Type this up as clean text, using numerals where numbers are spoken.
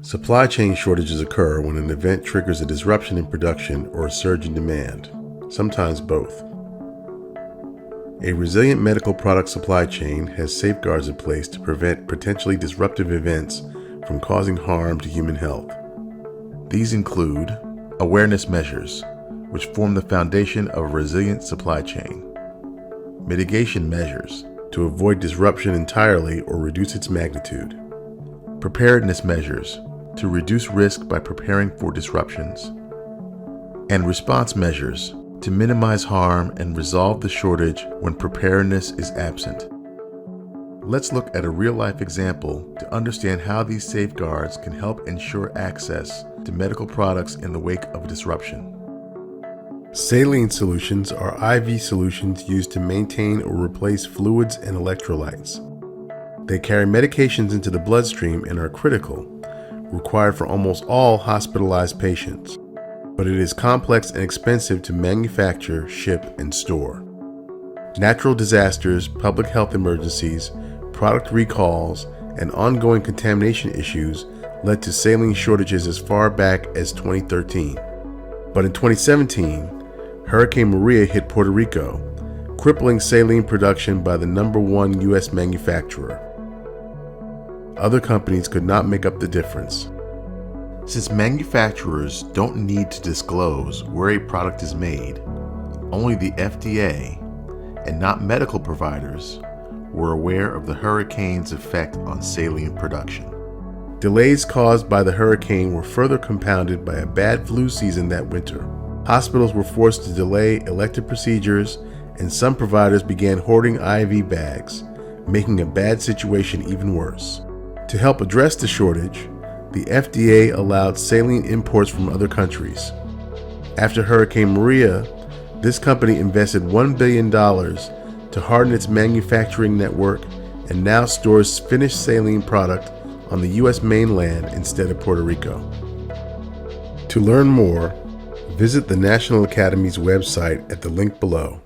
Supply chain shortages occur when an event triggers a disruption in production or a surge in demand, sometimes both. A resilient medical product supply chain has safeguards in place to prevent potentially disruptive events from causing harm to human health. These include awareness measures, which form the foundation of a resilient supply chain; mitigation measures, to avoid disruption entirely or reduce its magnitude; preparedness measures, to reduce risk by preparing for disruptions; and response measures, to minimize harm and resolve the shortage when preparedness is absent. Let's look at a real-life example to understand how these safeguards can help ensure access to medical products in the wake of a disruption. Saline solutions are IV solutions used to maintain or replace fluids and electrolytes. They carry medications into the bloodstream and are critical, required for almost all hospitalized patients, but it is complex and expensive to manufacture, ship, and store. Natural disasters, public health emergencies, product recalls, and ongoing contamination issues led to saline shortages as far back as 2013. But in 2017, Hurricane Maria hit Puerto Rico, crippling saline production by the #1 U.S. manufacturer. Other companies could not make up the difference. Since manufacturers don't need to disclose where a product is made, only the FDA, and not medical providers, were aware of the hurricane's effect on saline production. Delays caused by the hurricane were further compounded by a bad flu season that winter. Hospitals were forced to delay elective procedures, and some providers began hoarding IV bags, making a bad situation even worse. To help address the shortage, the FDA allowed saline imports from other countries. After Hurricane Maria, this company invested $1 billion to harden its manufacturing network and now stores finished saline product on the U.S. mainland instead of Puerto Rico. To learn more, visit the National Academies website at the link below.